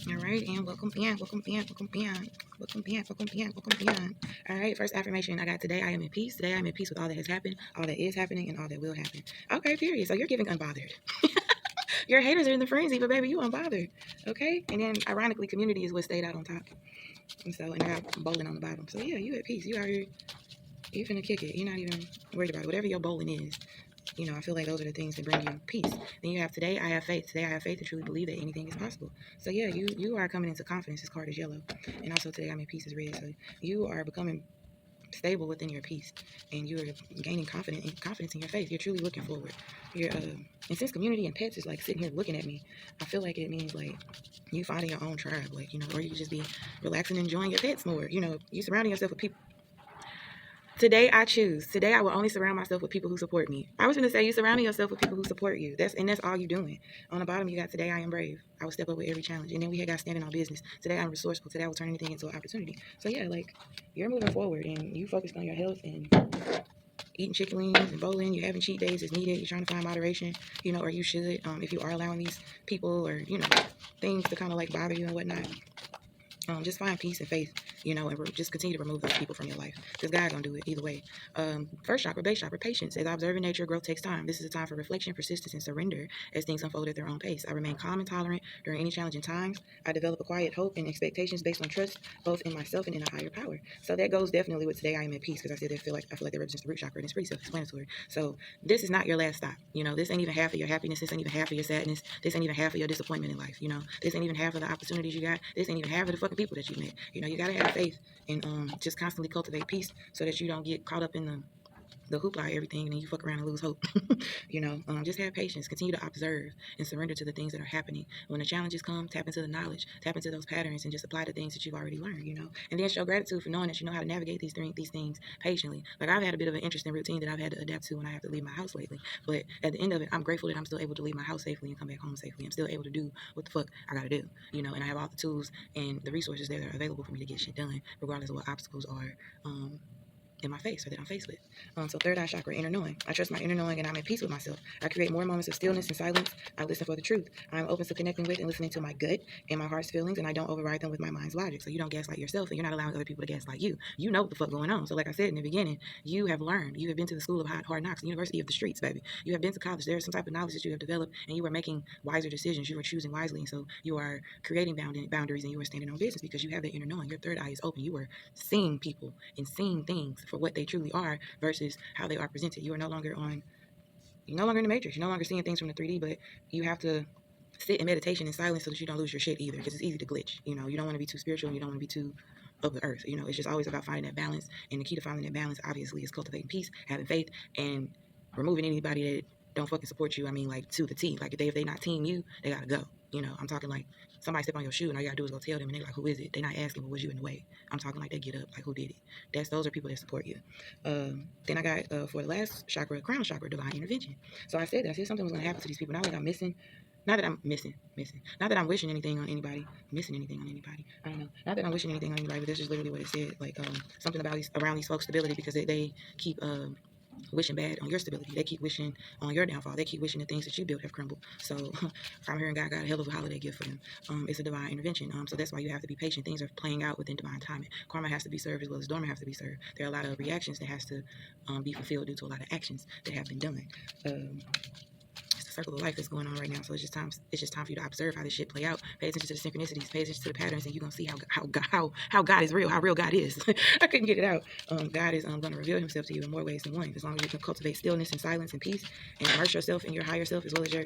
All right, and welcome beyond, welcome beyond, welcome beyond, welcome beyond, welcome beyond, welcome beyond. All right, first affirmation I got today: I am in peace. Today I am in peace with all that has happened, all that is happening, and all that will happen. Okay, period. So you're giving unbothered. Your haters are in the frenzy, but baby, you unbothered. Okay, and then ironically, community is what stayed out on top, and I got bowling on the bottom. So yeah, you at peace. You out here, you finna kick it. You're not even worried about it. Whatever your bowling is. I feel like those are the things that bring you peace. Then you have today, I have faith. Today, I have faith to truly believe that anything is possible. So yeah, you are coming into confidence. This card is yellow. And also today, I'm in peace is red. So you are becoming stable within your peace. And you are gaining confidence in your faith. You're truly looking forward. And since community and pets is like sitting here looking at me, I feel like it means like you finding your own tribe. Like, or you could just be relaxing and enjoying your pets more. You surrounding yourself with people. Today I choose. Today I will only surround myself with people who support me. I was going to say you surrounding yourself with people who support you. That's all you're doing. On the bottom you got today I am brave. I will step up with every challenge. And then we had got standing on business. Today I'm resourceful. Today I will turn anything into an opportunity. So yeah, like you're moving forward and you focused on your health and eating chicken wings and bowling. You're having cheat days as needed. You're trying to find moderation, or you should, if you are allowing these people or, things to kind of like bother you and whatnot. Just find peace and faith, and just continue to remove those people from your life because God's going to do it either way. First chakra, base chakra, patience. As I observe in nature, growth takes time. This is a time for reflection, persistence, and surrender as things unfold at their own pace. I remain calm and tolerant during any challenging times. I develop a quiet hope and expectations based on trust, both in myself and in a higher power. So that goes definitely with today I am at peace because I said I feel like that represents the root chakra and it's pretty self-explanatory. So this is not your last stop. This ain't even half of your happiness. This ain't even half of your sadness. This ain't even half of your disappointment in life. This ain't even half of the opportunities you got. This ain't even half of the fucking people that you met. You got to have faith and just constantly cultivate peace so that you don't get caught up in the hoopla of everything and then you fuck around and lose hope. Just have patience, continue to observe and surrender to the things that are happening. When the challenges come, tap into the knowledge, tap into those patterns and just apply the things that you've already learned, and then show gratitude for knowing that you know how to navigate these things patiently. Like I've had a bit of an interesting routine that I've had to adapt to when I have to leave my house lately, but at the end of it, I'm grateful that I'm still able to leave my house safely and come back home safely. I'm still able to do what the fuck I gotta do, and I have all the tools and the resources that are available for me to get shit done, regardless of what obstacles are in my face or that I'm faced with. So third eye chakra, inner knowing. I trust my inner knowing and I'm at peace with myself. I create more moments of stillness and silence. I listen for the truth. I'm open to connecting with and listening to my gut and my heart's feelings, and I don't override them with my mind's logic. So you don't gaslight yourself and you're not allowing other people to gaslight you. You know what the fuck going on. So like I said in the beginning, you have learned. You have been to the school of hard knocks, the university of the streets, baby. You have been to college. There's some type of knowledge that you have developed and you are making wiser decisions. You are choosing wisely. And so you are creating boundaries and you are standing on business because you have that inner knowing. Your third eye is open. You are seeing people and seeing things for what they truly are versus how they are presented. You're no longer in the matrix. You're no longer seeing things from the 3D, but you have to sit in meditation in silence so that you don't lose your shit either, because it's easy to glitch. You don't want to be too spiritual and you don't want to be too of the earth. It's just always about finding that balance, and the key to finding that balance obviously is cultivating peace, having faith, and removing anybody that don't fucking support you. I mean, like to the T. Like if they not team you, they gotta go. I'm talking like somebody step on your shoe and all you gotta do is go tell them, and they're like, who is it? They're not asking, but was you in the way? I'm talking like they get up, like who did it? Those are people that support you. Then I got for the last chakra, crown chakra, divine intervention. So I said something was gonna happen to these people. Not that I'm missing. Not that I'm missing. Not that I'm wishing anything on anybody. Missing anything on anybody. I don't know. Not that I'm wishing anything on anybody, but that's just literally what it said. Like something about around these folks' stability, because they keep wishing bad on your stability. They keep wishing on your downfall. They keep wishing the things that you built have crumbled. So if I'm hearing God got a hell of a holiday gift for them, it's a divine intervention. So that's why you have to be patient. Things are playing out within divine timing. Karma has to be served as well as dharma has to be served. There are a lot of reactions that has to be fulfilled due to a lot of actions that have been done. Circle of life that's going on right now. So it's just time for you to observe how this shit play out. Pay attention to the synchronicities, pay attention to the patterns, and you're gonna see how God is real, how real God is. I couldn't get it out. God is gonna reveal himself to you in more ways than one, as long as you can cultivate stillness and silence and peace and immerse yourself in your higher self as well as your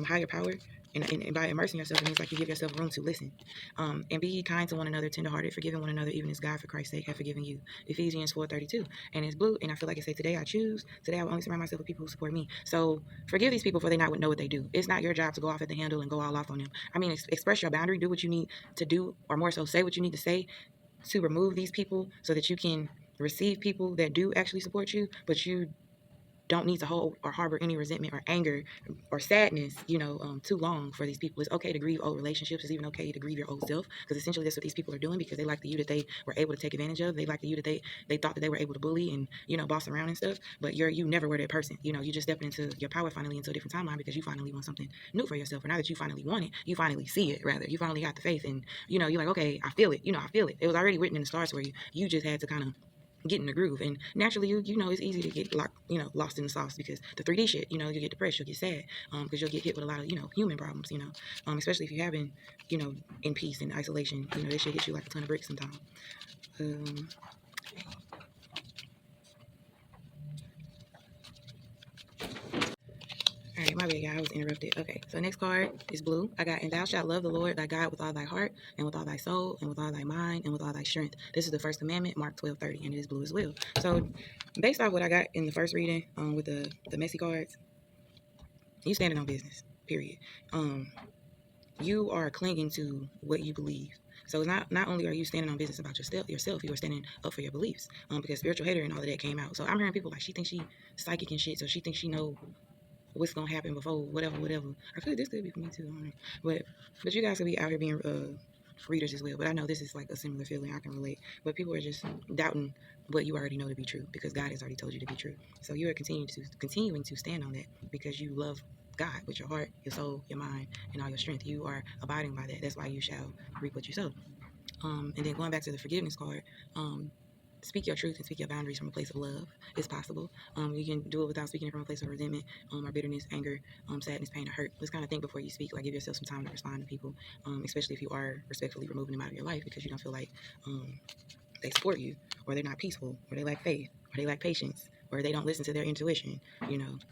higher power. And by immersing yourself, it means like you give yourself room to listen. And be kind to one another, tenderhearted, forgiving one another, even as God, for Christ's sake, have forgiven you. Ephesians 4:32. And it's blue, and I feel like I say, today I choose. Today I will only surround myself with people who support me. So forgive these people for they not know what they do. It's not your job to go off at the handle and go all off on them. I mean, express your boundary, do what you need to do, or more so, say what you need to say to remove these people so that you can receive people that do actually support you, but you don't need to hold or harbor any resentment or anger or sadness, too long for these people. It's okay to grieve old relationships. It's even okay to grieve your old self, because essentially that's what these people are doing, because they like the you that they were able to take advantage of. They like the you that they thought that they were able to bully and, boss around and stuff. But you never were that person. You just stepped into your power finally, into a different timeline, because you finally want something new for yourself. And now that you finally want it, you finally see it, rather. You finally got the faith, and, you're like, okay, I feel it. I feel it. It was already written in the stars for you. You just had to kind of get in the groove. And naturally, it's easy to get lost in the sauce, because the 3D shit, you get depressed, you'll get sad, because you'll get hit with a lot of, human problems, especially if you're having, in peace and isolation, that shit hits you like a ton of bricks sometimes. All right, my bad, guy. I was interrupted. Okay, so next card is blue. I got, and thou shalt love the Lord thy God with all thy heart, and with all thy soul, and with all thy mind, and with all thy strength. This is the first commandment, Mark 12:30, and it is blue as well. So, based off what I got in the first reading, with the messy cards, you standing on business, period. You are clinging to what you believe. So it's not only are you standing on business about yourself, you are standing up for your beliefs. Because spiritual hater and all of that came out. So I'm hearing people like, she thinks she psychic and shit, so she thinks she know what's gonna happen before whatever. This could be for me too. I don't know. But you guys could be out here being readers as well. But I know this is like a similar feeling. I can relate. But people are just doubting what you already know to be true, because God has already told you to be true. So you are continuing to stand on that, because you love God with your heart, your soul, your mind, and all your strength. You are abiding by that. That's why you shall reap what you sow. And then going back to the forgiveness card, speak your truth and speak your boundaries from a place of love. It's possible. You can do it without speaking from a place of resentment, or bitterness, anger, sadness, pain, or hurt. Just kind of think before you speak. Like, give yourself some time to respond to people, especially if you are respectfully removing them out of your life because you don't feel like they support you, or they're not peaceful, or they lack faith, or they lack patience, or they don't listen to their intuition.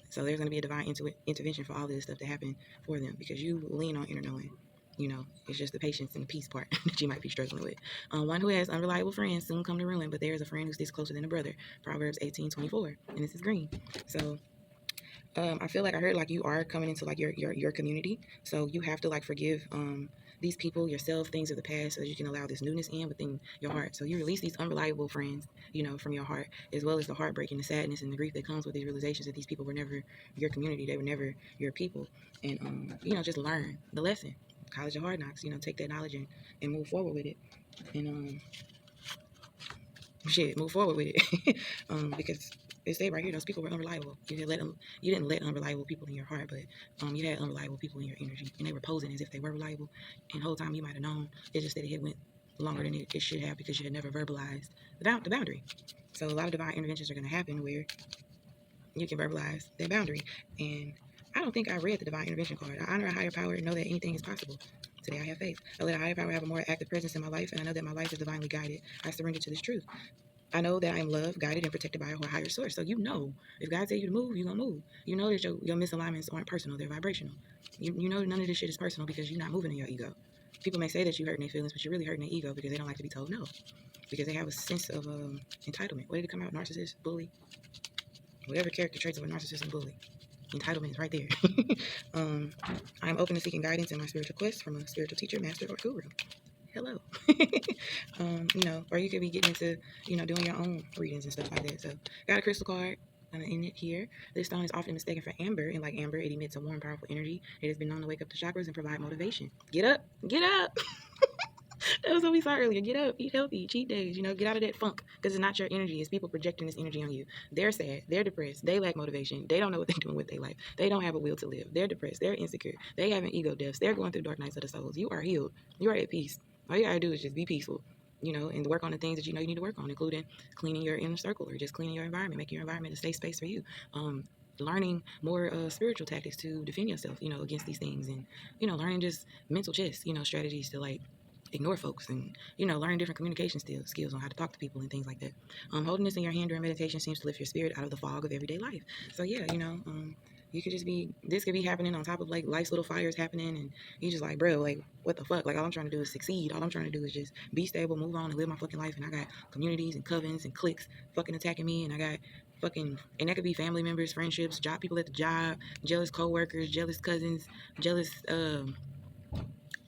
So there's going to be a divine intervention for all of this stuff to happen for them, because you lean on inner knowing. It's just the patience and the peace part that you might be struggling with. One who has unreliable friends soon come to ruin, but there is a friend who sticks closer than a brother. Proverbs 18:24, and this is green. So I feel like I heard like you are coming into like your community, so you have to like forgive these people, yourself, things of the past, so that you can allow this newness in within your heart. So you release these unreliable friends, from your heart, as well as the heartbreak and the sadness and the grief that comes with these realizations that these people were never your community, they were never your people, and just learn the lesson. College of Hard Knocks, take that knowledge and move forward with it, and move forward with it, because it stayed right here. Those people were unreliable. You didn't let unreliable people in your heart, but you had unreliable people in your energy, and they were posing as if they were reliable, and the whole time you might have known. It's just that it went longer than it should have, because you had never verbalized the boundary. So a lot of divine interventions are going to happen where you can verbalize that boundary. And I don't think I read the divine intervention card. I honor a higher power and know that anything is possible. Today I have faith. I let a higher power have a more active presence in my life, and I know that my life is divinely guided. I surrender to this truth. I know that I am loved, guided, and protected by a higher source. So if God tells you to move, you're going to move. You know that your misalignments aren't personal, they're vibrational. You know none of this shit is personal, because you're not moving in your ego. People may say that you're hurting their feelings, but you're really hurting their ego, because they don't like to be told no. Because they have a sense of entitlement. What did it come out? Narcissist, bully? Whatever character traits of a narcissist and bully. Entitlement is right there. I'm open to seeking guidance in my spiritual quest from a spiritual teacher, master, or guru. Hello. Or you could be getting into, doing your own readings and stuff like that. So, got a crystal card in it here. This stone is often mistaken for amber, and like amber, it emits a warm, powerful energy. It has been known to wake up the chakras and provide motivation. Get up, get up. That was what we saw earlier. Get up, eat healthy, cheat days, get out of that funk, because it's not your energy. It's people projecting this energy on you. They're sad, they're depressed, they lack motivation, they don't know what they're doing with their life, they don't have a will to live, they're depressed, they're insecure, they have an ego deaths, they're going through dark nights of the souls. You are healed, you are at peace. All you gotta do is just be peaceful, and work on the things that you need to work on, including cleaning your inner circle, or just cleaning your environment, making your environment a safe space for you. Learning more spiritual tactics to defend yourself, against these things, and, learning just mental chess, strategies to like ignore folks, and learn different communication skills on how to talk to people and things like that. Holding this in your hand during meditation seems to lift your spirit out of the fog of everyday life. So yeah, you could just this could be happening on top of like life's little fires happening, and you just like, bro, like what the fuck, like all I'm trying to do is succeed, all I'm trying to do is just be stable, move on, and live my fucking life, and I got communities and covens and cliques fucking attacking me, and I got and that could be family members, friendships, people at the job, jealous co-workers, jealous cousins, jealous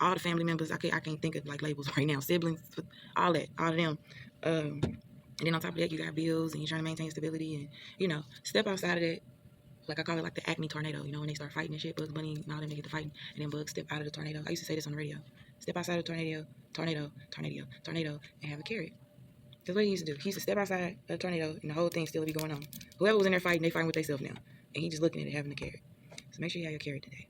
all the family members. I can't think of like labels right now. Siblings, all of them. And then on top of that, you got bills, and you're trying to maintain stability, and step outside of that. Like I call it like the acne tornado. You know when they start fighting and shit, Bugs Bunny and all them they get to fighting, and then Bugs step out of the tornado. I used to say this on the radio. Step outside the tornado, and have a carrot. That's what he used to do. He used to step outside a tornado, and the whole thing still be going on. Whoever was in there fighting, they fighting with themselves now, and he just looking at it having a carrot. So make sure you have your carrot today.